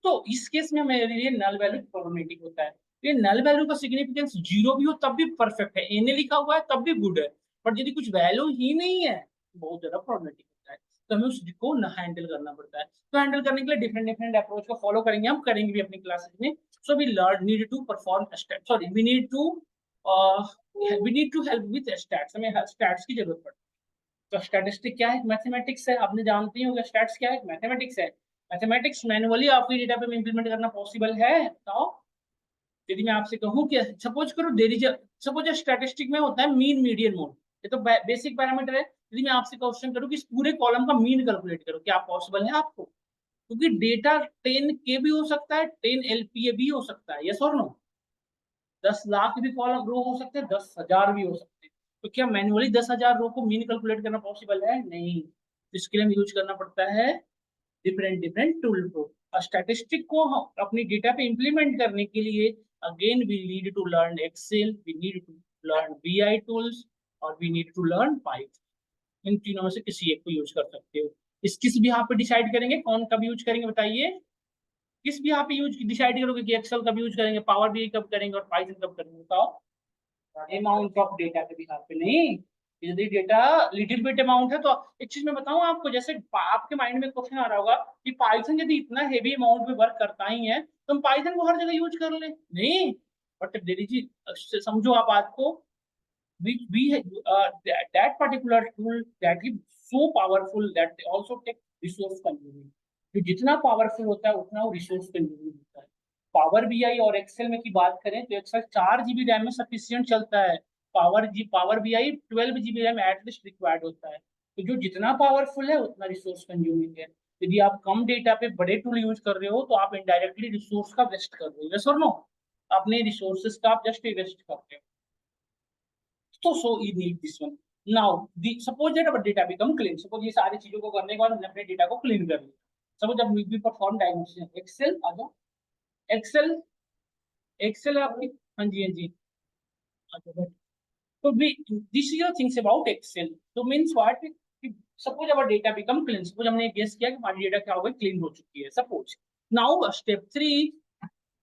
तो इस केस में मेरे लिए नल वैल्यू प्रॉब्लमेटिक होता है. ये नल वैल्यू का सिग्निफिकेंस 0 भी हो तब भी परफेक्ट है, एन लिखा हुआ है तब भी गुड है, बट यदि कुछ वैल्यू ही नहीं है बहुत ज्यादा प्रॉब्लमेटिक होता है. तो हमें उसको न हैंडल करना पड़ता है। तो हैंडल करने के लिए डिफरेंट डिफरेंट अप्रोच को फॉलो करेंगे, हम करेंगे भी अपनी क्लासेस में। So we learn need to perform sorry we need to help with stats, हमें स्टैट्स की जरूरत पड़ती है। तो स्टैटिस्टिक क्या है? मैथमेटिक्स है, आपने जानती हो स्टैट्स क्या है? मैथमेटिक्स है। मैथमेटिक्स मैनुअली आपकी डेटा पे इंप्लीमेंट करना पॉसिबल है? बताओ। यदि मैं आपसे कहूँ कि सपोज करो देयर इज सपोज स्टैटिस्टिक में होता है मीन मीडियन मोड, ये तो बेसिक पैरामीटर है। यदि मैं आपसे क्वेश्चन करूँ कि इस पूरे कॉलम का मीन कैलकुलेट करो, क्या पॉसिबल है आपको? क्योंकि डेटा 10K भी हो सकता है, 10 LPA भी हो सकता है, यस और नो। 10 लाख भी कॉलम रो हो सकते हैं, 10,000 भी हो सकते हैं। तो क्या मैनुअली 10,000 रो को मीन कैलकुलेट करना पॉसिबल है? नहीं। इसके लिए यूज करना पड़ता है डिफरेंट डिफरेंट टूल को। स्टैटिस्टिक को अपनी डेटा पे इंप्लीमेंट करने के लिए again we need to learn Excel, we need to learn BI tools, और we need to learn Python. इन तीनों में से किसी एक को यूज कर सकते हो। इस किस भी यहाँ पे डिसाइड करेंगे कौन कब यूज करेंगे, बताइए। किस भी यहाँ पे यूज डिसाइड करोगे कि एक्सेल कब यूज करेंगे, पावर BI कब करेंगे और पाइथन कब करेंगे, बताओ। अमाउंट ऑफ डेटा के बिहार पे नहीं। यदि डेटा लिटिल बिट अमाउंट है तो एक चीज मैं बताऊं आपको, जैसे आपके माइंड में क्वेश्चन आ रहा होगा कि पाइथन यदि इतना हेवी अमाउंट में वर्क करता ही है तो हम पाइथन को हर जगह यूज कर ले, नहीं। बट देरी जी, समझो आप बात को। we that particular tool that is so powerful that they also take resource consuming। तो जितना पावरफुल होता है उतना वो रिसोर्स कंज्यूमिंग होता है। पावर BI और एक्सेल में की बात करें तो एक्सेल 4 GB रैम में सफिशियंट चलता है। Power BI 12 GB RAM at least required होता है। तो जो जितना पावरफुल है उतना रिसोर्स कंज्यूमिंग है। यदि आप कम डेटा पे बड़े टूल यूज कर रहे हो तो आप इनडायरेक्टली रिसोर्स का वेस्ट कर रहे हो, यस और नो। अपने रिसोर्सेज का आप जस्ट वेस्ट कर रहे हो। So you need this one. Now, suppose that our data become clean. Suppose ये सारी चीजों को करने के बाद हमने अपने डेटा को क्लीन कर लिया। Suppose जब we perform diagnosis, एक्सेल आ जाओ। एक्सेल एक्सेल आपकी, हाँ जी हाँ जी। तो this is the things about Excel. So means what? Suppose our data become clean. Suppose हमने गेस किया कि हमारी डेटा क्या हो गई, क्लीन हो चुकी है। Suppose now step 3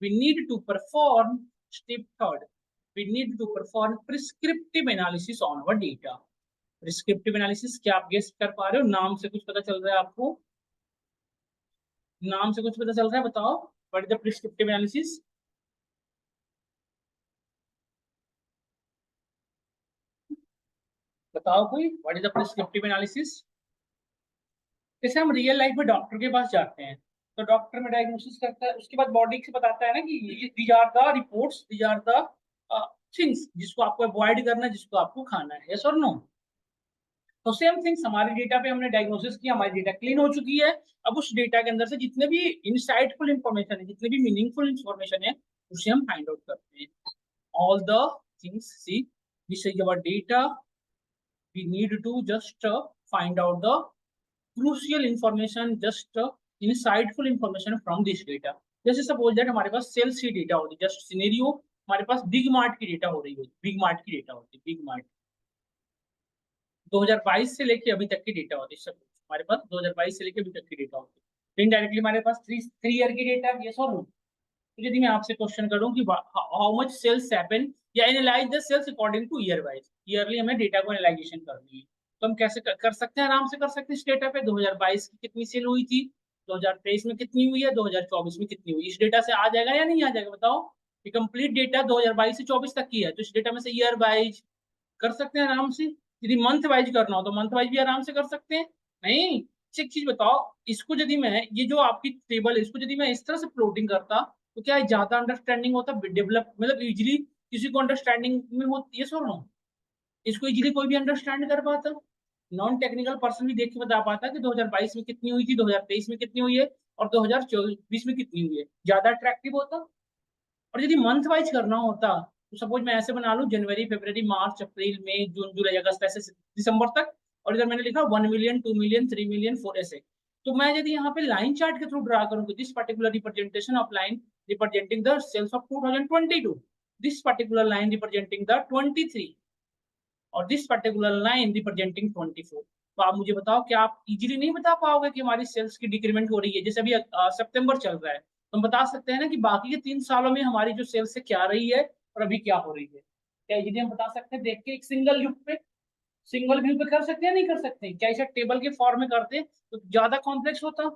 we need to perform step 3. We need to perform prescriptive analysis on our data. Prescriptive analysis क्या आप गेस कर पा रहे हो? नाम से कुछ पता चल रहा है आपको? नाम से कुछ पता चल रहा है? बताओ what is the prescriptive analysis. बताओ कोई, what is the prescriptive analysis. जैसे हम रियल लाइफ में डॉक्टर के पास जाते हैं तो डॉक्टर में डायग्नोसिस करता है, उसके बाद बॉडी से बताता है ना कि these are the reports, these are the things जिसको आपको अवॉइड करना है, जिसको आपको खाना है, यस और नो। तो सेम थिंग्स हमारे डेटा पे हमने डायग्नोसिस किया, हमारी डेटा क्लीन हो चुकी है। अब उस डेटा के अंदर से जितने भी इनसाइटफुल इंफॉर्मेशन है, जितने भी मीनिंगफुल इंफॉर्मेशन है, उसे हम फाइंड आउट करते हैं। All the things see this is our data, we need to just find out the crucial information, just insightful information from this data. जैसे सपोज दैट हमारे पास सेल्स की डेटा होती है, जस्ट सिनेरियो हमारे पास big mart की data हो रही है, बिग मार्ट की डेटा होती है, बिग मार्ट 2022 से लेके अभी तक की डेटा होती है। सब हमारे पास 2022 से लेके अभी तक की डेटा होती है। इनडायरेक्टली हमारे पास 3 ईयर की डेटा है, ये सॉल्व। तो यदि मैं आपसे क्वेश्चन करूं कि हाउ मच सेल्स हैपन या analyse the sales according to year wise, yearly हमें डेटा को एनालाइजेशन करनी है। तो हम कैसे कर सकते हैं? आराम से कर सकते हैं। इस डेटा पे 2022 की कितनी सेल हुई थी, 2023 में कितनी हुई है, 2024 में कितनी हुई, इस डेटा से आ जाएगा या नहीं आ जाएगा, बताओ। ये कंप्लीट डेटा 2022 से 24 तक की है, तो इस डेटा में से ईयर वाइज कर सकते हैं आराम से। यदि मंथ वाइज करना हो तो मंथ वाइज भी आराम से कर सकते हैं। नहीं, एक चीज बताओ, इसको यदि मैं ये जो आपकी टेबल है इसको यदि मैं इस तरह से प्लॉटिंग करता तो क्या ज्यादा अंडरस्टैंडिंग होता, डेवलप मतलब इजीली किसी को अंडरस्टैंडिंग में होती है, सो नो। इसको इजीली कोई भी अंडरस्टैंड कर पाता, नॉन टेक्निकल पर्सन भी देख के बता पाता कि 2022 में कितनी हुई थी, 2023 में कितनी हुई है और 2024 में कितनी हुई है, ज्यादा अट्रैक्टिव होता। और यदि मंथ वाइज करना होता तो सपोज मैं ऐसे बना लूं, जनवरी फरवरी मार्च अप्रैल मई जून जुलाई अगस्त ऐसे दिसंबर तक, और इधर मैंने लिखा 1 मिलियन 2 मिलियन 3 मिलियन 4 ऐसे। तो मैं यदि यहाँ पे लाइन चार्ट के थ्रू ड्रा करूँ तो this particular representation of line representing the sales of 2022, this particular line representing the 23 और दिस पर्टिकुलर लाइन रिप्रेजेंटिंग 24। तो आप मुझे बताओ, क्या आप इजीली नहीं बता पाओगे कि हमारी सेल्स की डिक्रीमेंट हो रही है? जैसे अभी सितंबर चल रहा है तो हम बता सकते हैं ना कि बाकी के 3 सालों में हमारी जो सेल्स है क्या रही है और अभी क्या हो रही है, क्या इजीली हम बता सकते हैं देख के एक सिंगल लुक पे? सिंगल व्यू पे कर सकते हैं नहीं कर सकते? क्या इसे टेबल के फॉर्म में करते तो ज्यादा कॉम्प्लेक्स होता?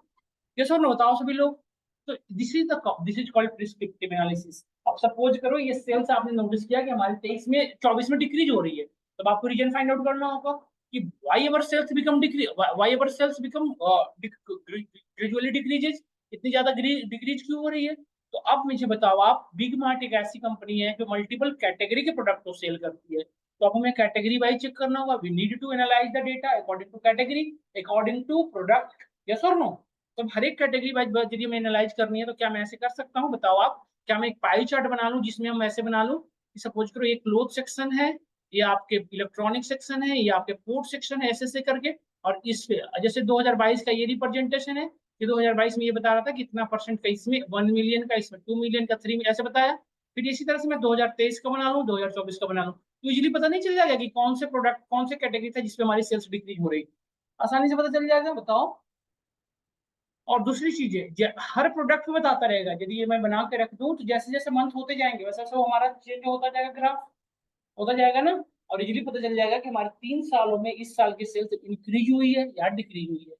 ये सर बताओ सभी लोग। तो this is called prescriptive analysis. अब सपोज करो ये सेल्स आपने नोटिस किया कि हमारे 23 में 24 में डिक्रीज हो रही है, तब आपको रीजन फाइंड आउट करना होगा कि why ever sales become decrease, why ever sales become gradually decreases, इतनी ज्यादा डिक्रीज क्यों हो रही है? तो अब मुझे बताओ आप, बिग मार्ट एक ऐसी कंपनी है जो मल्टीपल कैटेगरी के प्रोडक्ट को सेल करती है, तो अब हमें कैटेगरी वाइज चेक करना होगा। We need to analyse the data according to category, according to product. Yes और नो? तो हर एक कैटेगरी वाइज यदि हमें एनालाइज करनी है तो क्या मैं ऐसे कर सकता हूँ? बताओ आप। क्या मैं एक पाई चार्ट बना लूं जिसमें हम ऐसे बना लूं कि सपोज करो ये क्लोथ सेक्शन है, ये आपके इलेक्ट्रॉनिक सेक्शन है, ये आपके फूड सेक्शन है, ऐसे ऐसे करके। और इस पे जैसे 2022 का ये रिप्रेजेंटेशन है कि 2022 में ये बता रहा था कितना परसेंट का इसमें 1 मिलियन का, इसमें 2 मिलियन का, 3 ऐसे बताया। फिर इसी तरह से मैं 2023 का बना लूँ, 2024 का बना लूँ, तो इजीली पता नहीं चल जाएगा कि कौन से प्रोडक्ट कौन से कैटेगरी था जिसपे हमारी सेल्स डिक्रीज हो रही? आसानी से पता चल जाएगा, बताओ। और दूसरी चीज है, हर प्रोडक्ट में बताता रहेगा। यदि ये मैं बना के रख दूं तो जैसे जैसे मंथ होते जाएंगे वैसे वैसे वो हमारा चेंज होता जाएगा, ग्राफ होता जाएगा ना। और इजीली पता चल जाएगा कि हमारे 3 सालों में इस साल की सेल्स इंक्रीज हुई है या डिक्रीज हुई है।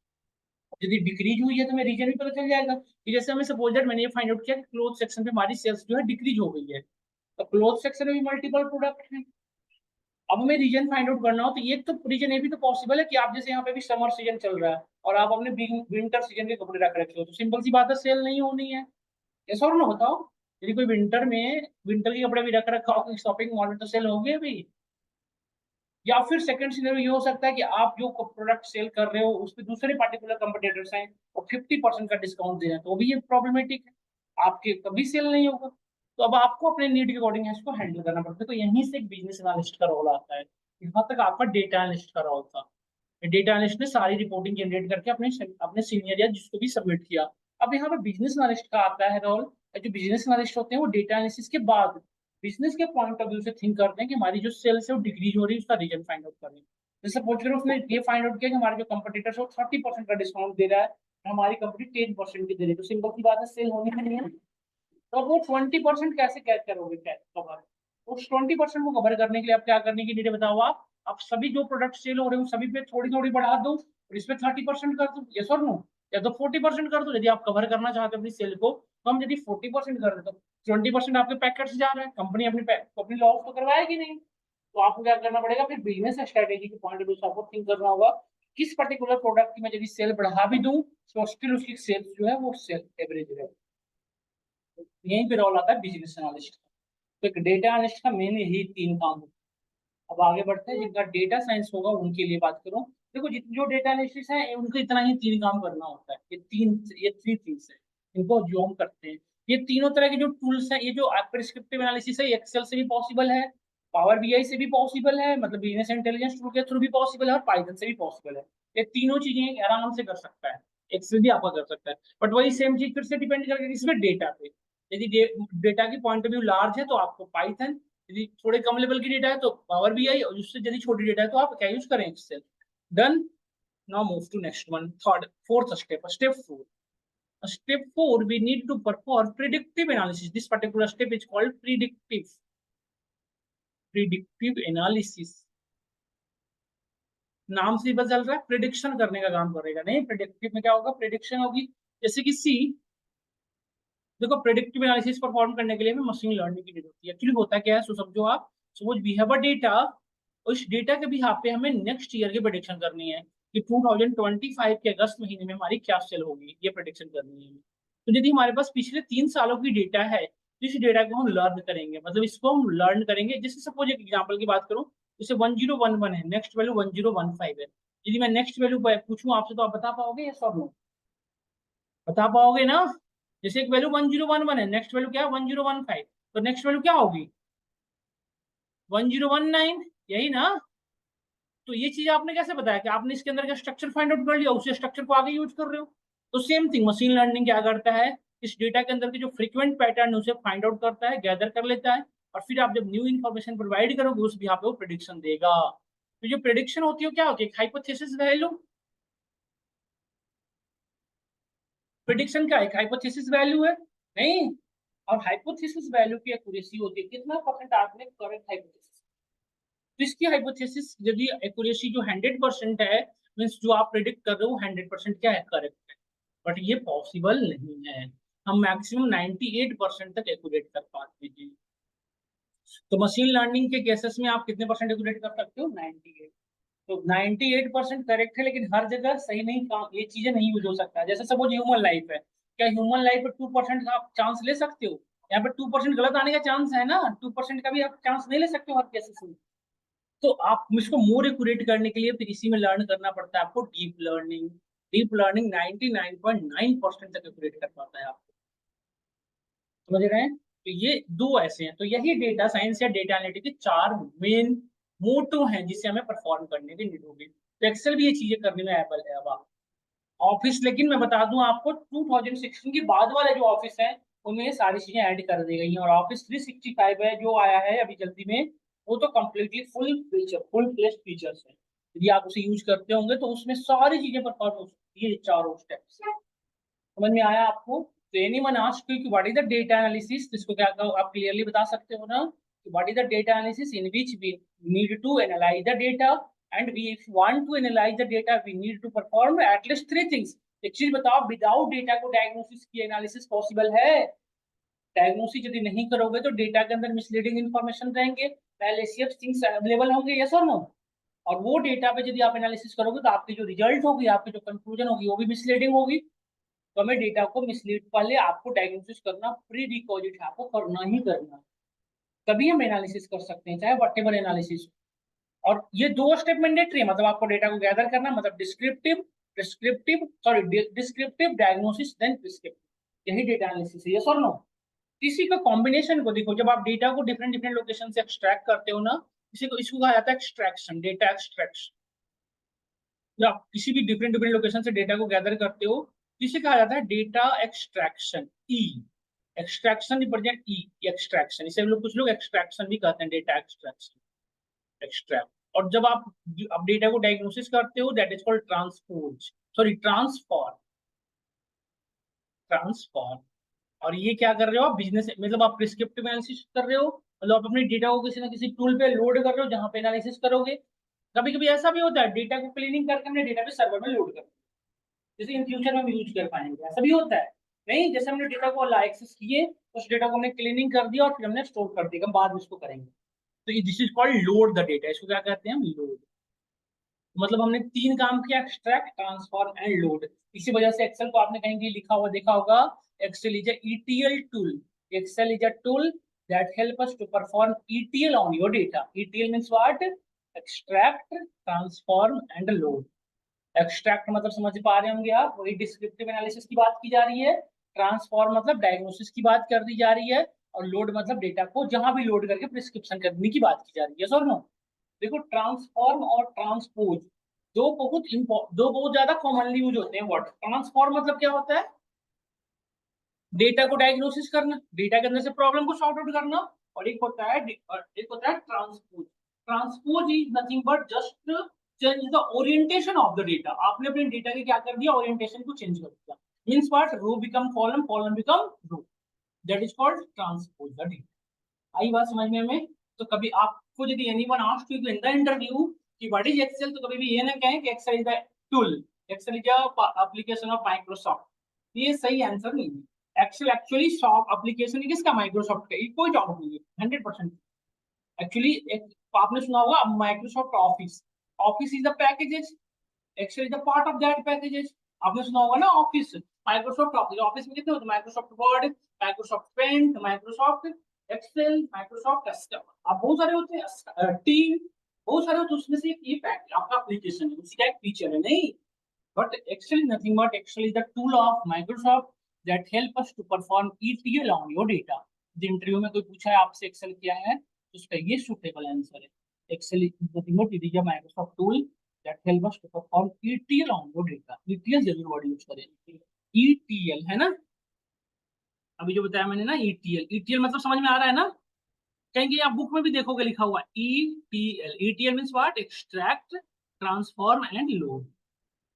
यदि डिक्रीज हुई है तो हमें रीजन भी पता चल जाएगा कि जैसे हमें सपोज दैट मैंने ये फाइंड आउट किया कि क्लोथ सेक्शन पे हमारी सेल्स जो है डिक्रीज हो गई है, तो क्लोथ सेक्शन में भी मल्टीपल प्रोडक्ट है। अब हमें रीजन फाइंड आउट करना हो तो ये तो रीजन ये भी तो पॉसिबल है कि आप जैसे यहाँ पे भी समर सीजन चल रहा है और आप अपने विंटर सीजन के कपड़े रख रखे हो, तो सिंपल सी बात है सेल नहीं होनी है। ऐसा और ना, बताओ। यदि कोई विंटर के कपड़े भी रख रखा हो शॉपिंग मॉल में तो सेल होंगे भी। या फिर सेकंड सिनेरियो ये हो सकता है कि आप जो प्रोडक्ट सेल कर रहे हो उस पर दूसरे पार्टिकुलर कंपटीटर्स हैं और 50% का डिस्काउंट दे रहे हैं, तो भी ये प्रॉब्लमेटिक है, आपके कभी सेल नहीं होगा। तो अब आपको अपने नीड के अकॉर्डिंग इसको हैंडल करना पड़ता है। तो यहीं से एक बिजनेस एनालिस्ट का रोल आता है। यहाँ तक आपका डेटा एनालिस्ट का रोल था। डेटा एनालिस्ट ने सारी रिपोर्टिंग जनरेट करके अपने अपने सीनियर या जिसको भी सबमिट किया। अब यहाँ पे बिजनेस एनालिस्ट का आता है रोल। जो बिजनेस एनालिस्ट होते हैं वो डेटा एनालिसिस के बाद बिजनेस के पॉइंट ऑफ व्यू से थिंक करते हैं कि हमारी जो सेल्स है वो डिक्रीज हो रही है, उसका रीजन फाइंड आउट करें। जैसे सपोज करो उसने ये फाइंड आउट किया कि हमारे जो कंपटीटर्स है वो 30% का डिस्काउंट दे रहा है, हमारी कंपनी 10% की दे रही है, तो सिंपल सी बात है सेल होनी नहीं है। तो अब वो 20% कैसे कैच करोगे कवर? उस 20% को कवर करने के लिए आप क्या करने की नीड है, बताओ आप सभी जो प्रोडक्ट सेल हो रहे हो सभी पे थोड़ी थोड़ी बढ़ा दो और इस पे 30% कर दो, यस और नो? या तो 40% कर दो यदि आप कवर करना चाहते हो अपनी सेल को। तो हम यदि 40% कर दे तो 20% आपके पैकेट से जा रहा है, कंपनी अपनी लॉस तो करवाएगी नहीं। तो आपको क्या करना पड़ेगा, फिर बिजनेस स्ट्रेटेजी के पॉइंट ऑफ व्यू से आपको थिंक करना होगा किस पर्टिकुलर प्रोडक्ट की मैं यदि सेल बढ़ा भी दूं तो स्टिल उसकी सेल्स जो है वो सेल एवरेज है। यहीं पे रोल आता है बिजनेस एनालिस्ट का। तो एक डेटा एनालिस्ट का मेन यही 3 काम होता है। अब आगे बढ़ते हैं, जिनका डेटा साइंस होगा उनके लिए बात करूं। देखो जो डेटा एनालिस्ट है उनको इतना ही 3 काम करना होता है। ये थ्री थिंग्स है इनको जो हम करते हैं। ये तीनों तरह के जो टूल्स हैं, ये जो प्रिस्क्रिप्टिव एनालिसिस है, एक्सेल से भी पॉसिबल है, पावर बीआई से भी पॉसिबल है, मतलब बिजनेस इंटेलिजेंस टूल के थ्रू भी पॉसिबल है, और पाइथन से भी पॉसिबल है। ये तीनों चीजें आराम से कर सकता है। एक्सेल भी आपका कर सकता है, बट वही सेम चीज फिर से डिपेंड करती है इसमें डेटा पे। यदि डेटा की पॉइंट ऑफ व्यू लार्ज है तो आपको पाइथन, यदि थोड़े कम लेवल की डेटा है तो पावर बीआई, और उससे यदि छोटी डेटा है तो आप क्या यूज करें, Excel. Done. Now move to next one, third fourth step, step 4. Step 4, we need to perform predictive analysis. This particular step is called predictive analysis. नाम से ही पता चल रहा है प्रिडिक्शन करने का काम करेगा। नहीं, प्रिडिक्टिव में क्या होगा, प्रिडिक्शन होगी। जैसे कि सी, देखो प्रेडिक्टिव एनालिसिस परफॉर्म करने के लिए हमें मशीन लर्निंग की जरूरत होती है। एक्चुअली होता क्या है, सो समझो आप, suppose we have a data, उस डेटा के भी यहाँ पे हमें नेक्स्ट ईयर की प्रेडिक्शन करनी है कि 2025 के अगस्त महीने में हमारी क्या सेल होगी, ये प्रेडिक्शन करनी है। तो यदि हमारे पास पिछले 3 सालों की डेटा है तो इस डेटा को हम लर्न करेंगे, मतलब इसको हम लर्न करेंगे। जैसे सपोज एक एग्जाम्पल की बात करूँ, जैसे 1011 है, नेक्स्ट वैल्यू 1015 है। यदि मैं नेक्स्ट वैल्यू पूछूं आपसे तो आप बता पाओगे या सब लोग बता पाओगे ना? जैसे एक वैल्यू 1011 है, नेक्स्ट वैल्यू क्या है 1015, तो नेक्स्ट वैल्यू क्या होगी 1019, यही ना? तो ये चीज आपने कैसे बताया कि आपने इसके अंदर का स्ट्रक्चर फाइंड आउट कर लिया, उसी स्ट्रक्चर को आगे यूज कर रहे हो? तो सेम थिंग मशीन लर्निंग क्या करता है, इस डेटा के अंदर के जो फ्रीक्वेंट पैटर्न उसे फाइंड आउट करता है, गैदर कर लेता है, और फिर आप जब न्यू इन्फॉर्मेशन प्रोवाइड करोगे उस भी यहाँ पे वो प्रिडिक्शन देगा। तो जो प्रिडिक्शन होती है क्या होती है, हाइपोथेसिस वैल्यू। प्रिडिक्शन क्या है, हाइपोथेसिस वैल्यू है, नहीं? और हाइपोथेसिस वैल्यू की एक्यूरेसी होती है कितना परसेंट आपने करेक्ट हाइपोथेसिस। तो इसकी हाइपोथेसिस यदि एक्यूरेसी जो 100% है, मीन्स जो आप प्रेडिक्ट कर रहे हो 100% क्या है, करेक्ट है, बट ये पॉसिबल नहीं है। हम मैक्सिमम 98% तक एक्यूरेट कर पाते हैं। तो मशीन लर्निंग के केसेस में आप कितने परसेंट एक्यूरेट कर सकते हो, 98। तो 98% करेक्ट है, लेकिन हर जगह सही नहीं, काम ये चीजें नहीं यूज हो सकता। जैसे सपोज ह्यूमन लाइफ है, क्या ह्यूमन लाइफ पर 2% का आप चांस ले सकते हो? यहाँ पर 2% गलत आने का चांस है ना, 2% का भी आप चांस नहीं ले सकते हो हर केसेस में। तो आप इसको मोर एक्यूरेट करने के लिए फिर इसी में लर्न करना पड़ता है आपको, डीप लर्निंग। डीप लर्निंग 99.9% तक एक्यूरेट कर पाता है आपको, समझ रहे हैं? तो ये दो ऐसे हैं। तो यही डेटा साइंस या डेटा एनालिटिक्स के चार मेन मोटो हैं जिसे हमें परफॉर्म करने की नीड होगी। तो एक्सेल भी ये चीजें करने में एबल है। अब आप ऑफिस, लेकिन मैं बता दूं आपको 2016 के बाद वाले जो ऑफिस है उनमें ये सारी चीजें ऐड कर दी गई हैं। और ऑफिस 365 है जो आया है अभी जल्दी में, वो तो कम्प्लीटली फुल फ्लेश फीचर्स है। यदि आप उसे यूज करते होंगे तो उसमें सारी चीजें परफॉर्म हो सकती है, चारों स्टेप्स। समझ में आया आपको? तो एनीवन आस्क यू कि what is the data analysis, इसको क्या आप क्लियरली बता सकते हो ना कि what is the data analysis in which we need to analyse the data, and we if want to analyse the data we need to perform at least three things. एक चीज बताओ, विदाउट डेटा को diagnosis की analysis possible है? Diagnosis यदि नहीं करोगे तो डेटा के अंदर मिसलीडिंग इन्फॉर्मेशन रहेंगे, फैलेशियस थिंग्स अवेलेबल होंगे, यस और नो? और वो डेटा पे यदि आप एनालिसिस करोगे तो आपकी जो रिजल्ट होगी, आपकी जो कंक्लूजन होगी, वो भी मिसलीडिंग होगी। तो हमें डेटा को मिसलीड, पहले आपको डायग्नोसिस करना प्री रिक्विजिट है, आपको करना ही करना, तभी हम एनालिसिस कर सकते हैं, चाहे व्हाटएवर एनालिसिस। और ये दो स्टेप मैंडेटरी है, मतलब आपको डेटा को गैदर करना, मतलब डिस्क्रिप्टिव डायग्नोसिस देन प्रिस्क्रिप्टिव, यही डेटा एनालिसिस है, यस और नो? इसी का कॉम्बिनेशन को देखो, जब आप डेटा को डिफरेंट डिफरेंट लोकेशन से एक्सट्रैक्ट करते हो ना, इसी को इसको कहा जाता है एक्सट्रैक्शन, डेटा एक्सट्रैक्शन। जब आप किसी भी डिफरेंट डिफरेंट लोकेशन से डेटा को गैदर करते हो, इसे कहा जाता है डेटा एक्सट्रैक्शन, ई। एक्सट्रैक्शन रिप्रेजेंट ई, एक्सट्रैक्शन, इसे लोग, कुछ लोग एक्सट्रैक्शन भी कहते हैं, डेटा एक्सट्रैक्शन, एक्सट्रैक्ट। और जब आप डेटा को डायग्नोसिस करते हो, that is called transpose, sorry transform, transform. और ये क्या कर रहे हो आप, बिजनेस, मतलब आप प्रिस्क्रिप्टिव एनालिसिस कर रहे हो, मतलब आप अपने डेटा को किसी ना किसी टूल पे लोड कर रहे हो जहां पे एनालिसिस करोगे। कभी कभी ऐसा भी होता है, डेटा को क्लीनिंग करके हमने डेटा पे सर्वर में लोड कर, जैसे इन फ्यूचर में हम यूज कर पाएंगे, ऐसा भी होता है। नहीं, जैसे हमने डेटा को एक्सेस किए, उस डेटा को हमने क्लीनिंग कर दिया और फिर हमने स्टोर कर दिया, हम बाद में इसको करेंगे। तो this is called load the data, इसको क्या कहते हैं हम, लोड। मतलब हमने तीन काम किया, एक्सट्रैक्ट, ट्रांसफॉर्म एंड लोड। इसी वजह से एक्सेल को आपने कहीं भी लिखा हुआ देखा होगा, Excel is ETL tool. Excel is a tool that help us to perform ETL on your data. ETL means what? Extract, transform and load. Extract मतलब समझ पा रहे होंगे आप, वही डिस्क्रिप्टिव एनालिसिस की बात की जा रही है। ट्रांसफॉर्म मतलब डायग्नोसिस की बात कर दी जा रही है। और लोड मतलब डेटा को जहां भी लोड करके प्रिस्क्रिप्शन करने की बात की जा रही है, यस और नो? देखो, ट्रांसफॉर्म और ट्रांसपोज दो बहुत ज्यादा कॉमनली यूज होते हैं वर्ड। ट्रांसफॉर्म मतलब क्या होता है, डेटा को डायग्नोसिस करना, डेटा के अंदर से प्रॉब्लम को सॉर्ट आउट करना। और एक होता है transpose. Transpose is nothing but just change the orientation of the data. आपने अपने डेटा के क्या कर दिया, ओरिएंटेशन को चेंज कर दिया। Means what, row become column, column become row, that is called transpose the data. आई बात समझ में हमें? तो कभी आपको यदि anyone asked you in the interview कि व्हाट इज एक्सेल, तो कभी भी ये ना कहें कि Excel is the tool, Excel is a application of Microsoft. ये सही आंसर नहीं है। एक्सेल एक्चुअली सॉफ्ट एप्लीकेशन है किसका, माइक्रोसॉफ्ट का, ये कोई डाउट नहीं है, 100%। एक्चुअली एक आपने सुना होगा Microsoft Office, Office is the packages, Excel is the part of that packages. आपने सुना होगा ना ऑफिस, माइक्रोसॉफ्ट ऑफिस, ऑफिस में कितने होते हैं, Microsoft Word, Microsoft Paint, Microsoft Excel, Microsoft custom, अब बहुत सारे होते हैं, टीम, बहुत सारे होते हैं। उसमें से ये पैक आपका एप्लीकेशन है, उसी का एक फीचर है, नहीं? But Excel is nothing but, Excel is the tool of Microsoft that help us to perform ETL on your data. Interview में कोई पूछा है आपसे एक्सेल क्या है, तो उसका ये सुटेबल आंसर है, Excel is nothing but it is a Microsoft tool that help us to perform ETL on your data। ETL जरूर वर्ड यूज करें, ETL है ना, अभी जो बताया मैंने ना, ETL मतलब समझ में आ रहा है ना? कहेंगे आप बुक में भी देखोगे लिखा हुआ ETL means what, extract, transform and load.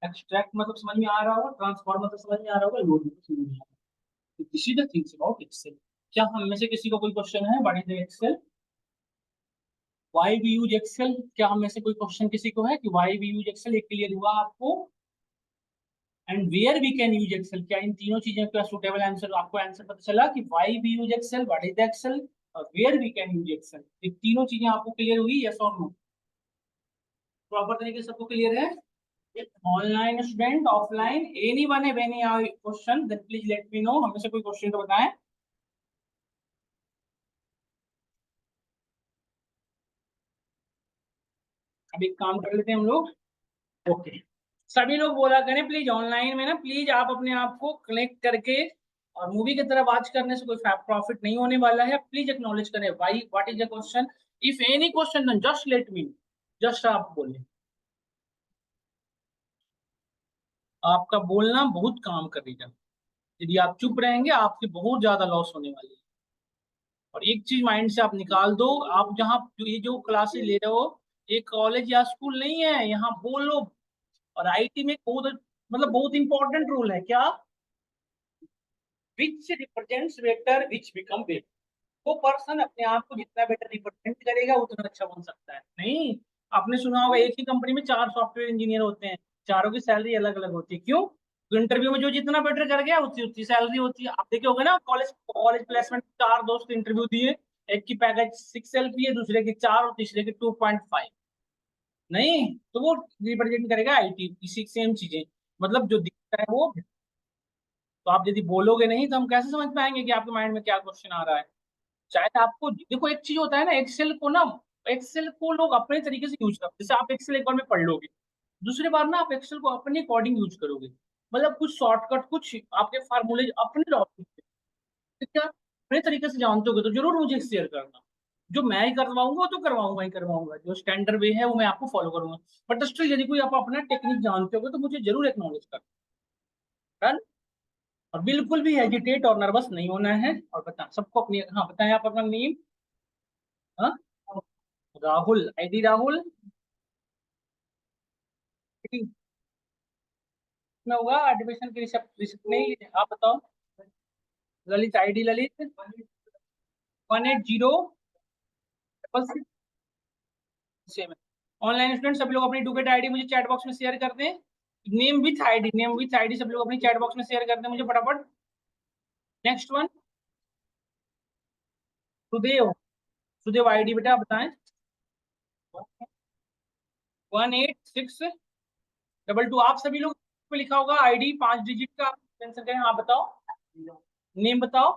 Extract मतलब समझ में आ रहा होगा, ट्रांसफॉर्म मतलब समझ में आ रहा होगा, लोड मतलब समझ में आ रहा होगा। तो this is the things about Excel. क्या हम में से किसी को कोई क्वेश्चन है, what is the Excel? Why we use Excel, क्या हम में से कोई क्वेश्चन किसी को है कि वाई वी यूज एक्सेल, एक क्लियर हुआ आपको? And where we can use Excel, क्या इन तीनों चीजों का सुटेबल आंसर आपको आंसर पता चला कि why we use Excel, what is Excel और where we can use Excel, ये तीनों चीजें आपको क्लियर हुई, यस और नो? प्रॉपर तरीके से सबको क्लियर है? Online student, offline, anyone have any question then please let me know, हमें से कोई क्वेश्चन तो बताएं। अभी काम कर लेते हैं हम लोग। ओके, सभी लोग बोला करें प्लीज ऑनलाइन में ना, प्लीज आप अपने आप को कनेक्ट करके, और मूवी की तरफ वाच करने से कोई प्रॉफिट नहीं होने वाला है, प्लीज एक्नॉलेज करें भाई what is the question, if any question then just let me, just आप बोले, आपका बोलना बहुत काम करेगा, यदि आप चुप रहेंगे आपकी बहुत ज्यादा लॉस होने वाली है। और एक चीज माइंड से आप निकाल दो, आप जहाँ ये जो क्लासेस ले रहे हो, ये कॉलेज या स्कूल नहीं है, यहाँ बोलो। और आईटी में बहुत, मतलब बहुत इंपॉर्टेंट रूल है क्या, विच represents better which become better, वो पर्सन अपने आप को जितना बेटर रिप्रेजेंट करेगा उतना अच्छा बन सकता है। नहीं, आपने सुना होगा एक ही कंपनी में 4 सॉफ्टवेयर इंजीनियर होते हैं, चारों की सैलरी अलग अलग होती है, क्यों? तो इंटरव्यू में जो जितना बेटर कर गया उतनी उतनी सैलरी होती है। आप देखे होगे ना, कॉलेज कॉलेज प्लेसमेंट 4 दोस्त इंटरव्यू दिए, एक की पैकेज 6 LP है, दूसरे की 4 और तीसरे की 2.5। नहीं, तो वो रिप्रेजेंट करेगा आईटी, इसी सेम चीजें, मतलब जो दिखता है वो। तो आप यदि बोलोगे नहीं तो हम कैसे समझ पाएंगे कि आपके माइंड में क्या क्वेश्चन आ रहा है? शायद आपको देखो, एक चीज होता है ना, एक्सेल को ना, एक्सेल को लोग अपने तरीके से यूज करते हैं, जैसे आप एक्सेल एक बार में पढ़ लोगे, दूसरी बार ना आप एक्सेल को अपने अकॉर्डिंग यूज करोगे, मतलब कुछ शॉर्टकट, कुछ आपके फार्मूले अपने लॉजिक से, क्या अपने तरीके से जानते होगे तो जरूर मुझे शेयर करना। जो मैं ही करवाऊंगा वो तो करवाऊंगा ही करवाऊंगा, जो स्टैंडर्ड वे है वो मैं आपको फॉलो करूंगा, बट स्टिल यदि कोई आप अपना टेक्निक जानते होगे तो मुझे जरूर एक्नॉलेज करना। और बिल्कुल भी हेजिटेट और नर्वस नहीं होना है, और बता सबको अपनी, हाँ बताएं आप अपना नेम। हाँ, राहुल, आईडी राहुल में होगा, एडमिशन की रिसिप्ट रिसिप्ट नहीं, आप बताओ। Lalit, ID Lalit 180 same. Online student सब लोग अपनी डुकेट आईडी मुझे चैट बॉक्स में शेयर कर दें, नेम विथ आईडी सब लोग अपनी चैट बॉक्स में शेयर कर दें मुझे फटाफट। Next one, Sudev, Sudev ID बेटा बताएं। 18622, आप सभी लोग पे लिखा होगा आईडी 5 डिजिट का, आंसर करें, हाँ बताओ, नेम बताओ।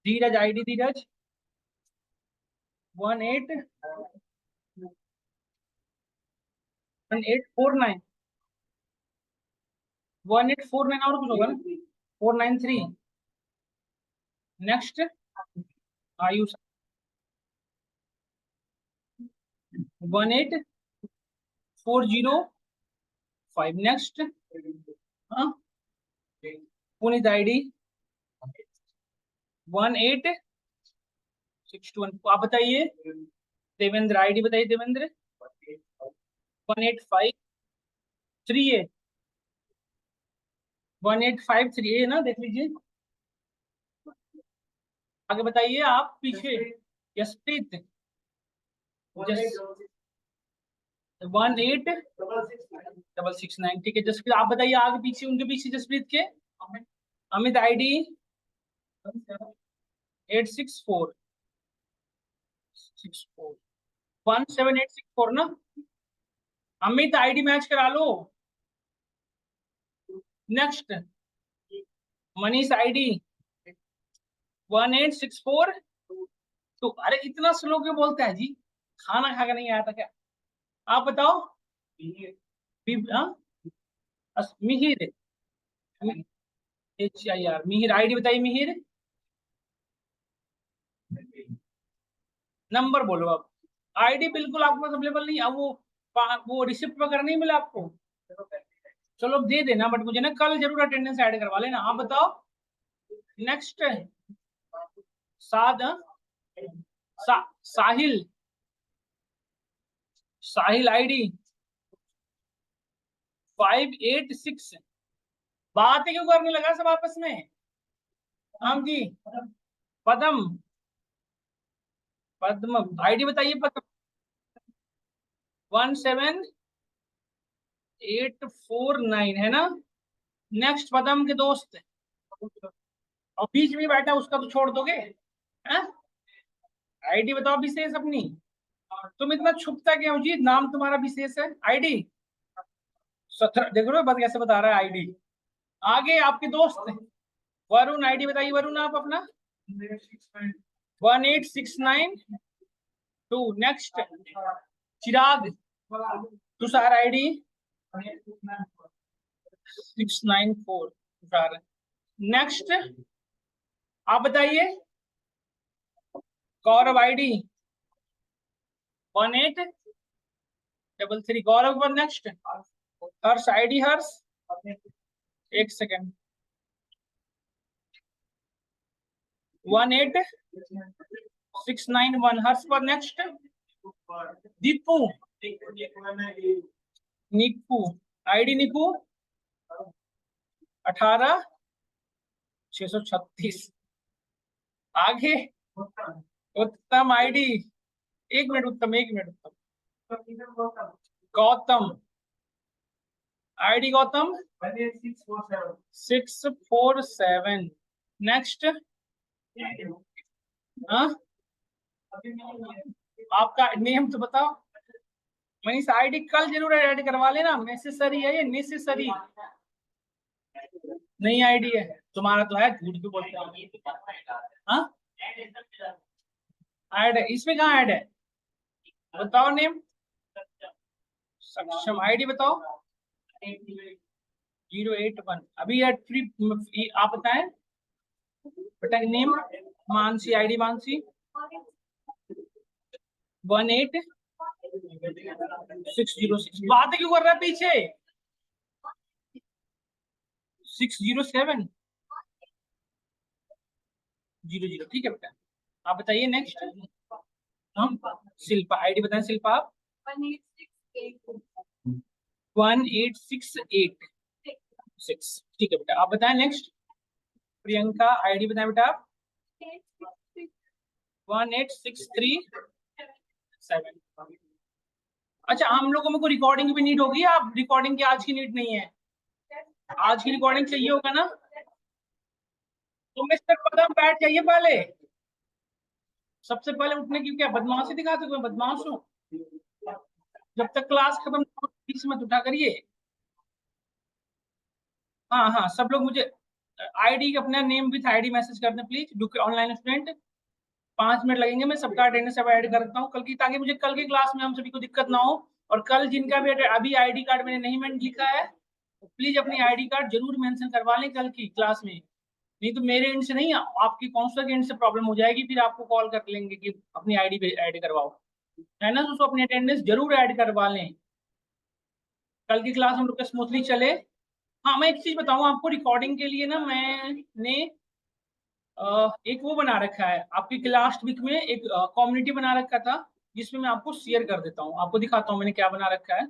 धीरज, आईडी धीरज 1849, 1849 और कुछ होगा ना, 493। नेक्स्ट, आयुष 18405। नेक्स्ट, हाँ, पुनीत आईडी 18621, आप बताइए। देवेंद्र आईडी बताइए, देवेंद्र 1853 है, 1853 है ना, देख लीजिए। आगे बताइए आप पीछे, यशप्रीत, 18669, ठीक है जसप्रीत, आप बताइए आगे पीछे, उनके पीछे जसप्रीत के। अमित आईडी 8646417864 ना। अमित आईडी मैच करा लो। Next, Manish ID 18642। अरे इतना स्लो क्यों बोलता है जी, खाना खा के नहीं आया था क्या? आप बताओ। हाँ? मिहिर, HIR, मिहिर आईडी बताइए, मिहिर नंबर बोलो आप। आईडी बिल्कुल आपके पास अवेलेबल नहीं है, वो रिसिप्ट वगैरह नहीं मिला आपको? चलो दे देना, बट मुझे ना कल जरूर अटेंडेंस ऐड करवा लेना। आप बताओ। नेक्स्ट, साद हाँ? साहिल, साहिल आईडी 586। बातें क्यों करने लगा सब आपस में? हम जी, पदम पद्म आईडी बताइए। पद्म 17849 है ना। नेक्स्ट पद्म के दोस्त और बीच में बैठा उसका तो छोड़ दोगे। आईडी बताओ विशेष अपनी। तुम इतना छुपता क्या हो जी, नाम तुम्हारा विशेष है। आईडी 17 देख रहे हो बस कैसे बता रहा है आईडी। आगे आपके दोस्त वरुण, आईडी बताइए वरुण आप अपना। 18692। नेक्स्ट चिराग तुषार आईडी 694 तुषार। नेक्स्ट आप बताइए। गौरव आईडी 1833 गौरव पर। नेक्स्ट हर्ष आईडी हर्ष, एक सेकेंड, 18691 हर्ष पर। Next Deepu Niku ID Niku 18636। आगे उत्तम आईडी, एक मिनट उत्तम, एक मिनट उत्तम। गौतम आईडी गौतम 647। नेक्स्ट आपका नेम तो बताओ। मनीष आईडी कल जरूर ऐड करवा लेना, नेसेसरी है ये, नेसेसरी नई आईडी है तुम्हारा तो है, झूठ भी बोलते हो। हाँ ऐड है इसमें, कहाँ ऐड है बताओ नेम। सक्षम आईडी बताओ 081। अभी ये ट्रिप आप बताएं बेटा नेम। मानसी आईडी मानसी 18606। बात क्यों कर रहा है पीछे। 607 00। ठीक है बेटा आप बताइए नेक्स्ट। हम शिल्पा आईडी बताएं शिल्पा आप 18686। ठीक है बेटा आप बताएं नेक्स्ट। प्रियंका आईडी बताएं बेटा आप 18637। अच्छा हम लोगों में को रिकॉर्डिंग भी नीड होगी, आप रिकॉर्डिंग की आज की नीड नहीं है, आज की रिकॉर्डिंग चाहिए होगा ना। तो मिस्टर पदम बैठ जाइए पहले, सबसे पहले उठने की क्या बदमाशी दिखाते हो, बदमाश हूँ। जब तक क्लास खत्म बीच में उठा करिए। हाँ हाँ सब लोग मुझे आईडी अपना नेम विथ आईडी मैसेज कर दें प्लीज। ऑनलाइन स्टूडेंट 5 मिनट लगेंगे, मैं सबका अटेंडेंस अब ऐड करता हूँ कल की, ताकि मुझे कल की क्लास में हम सभी को दिक्कत ना हो। और कल जिनका भी अभी आईडी कार्ड मैंने नहीं लिखा है तो प्लीज अपनी आईडी कार्ड जरूर मेंशन करवा लें कल की क्लास में। नहीं तो मेरे एंड से नहीं, आपकी काउंसलर के एंड से प्रॉब्लम हो जाएगी, फिर आपको कॉल कर लेंगे कि अपनी आईडी पे ऐड करवाओ, है ना। तो अपनी अटेंडेंस जरूर ऐड करवा लें, कल की क्लास हम लोग स्मूथली चले। हाँ मैं एक चीज बताऊँ आपको, रिकॉर्डिंग के लिए ना मैंने एक वो बना रखा है आपकी लास्ट वीक में, एक कम्युनिटी बना रखा था जिसमें मैं आपको शेयर कर देता हूँ, आपको दिखाता हूँ मैंने क्या बना रखा है।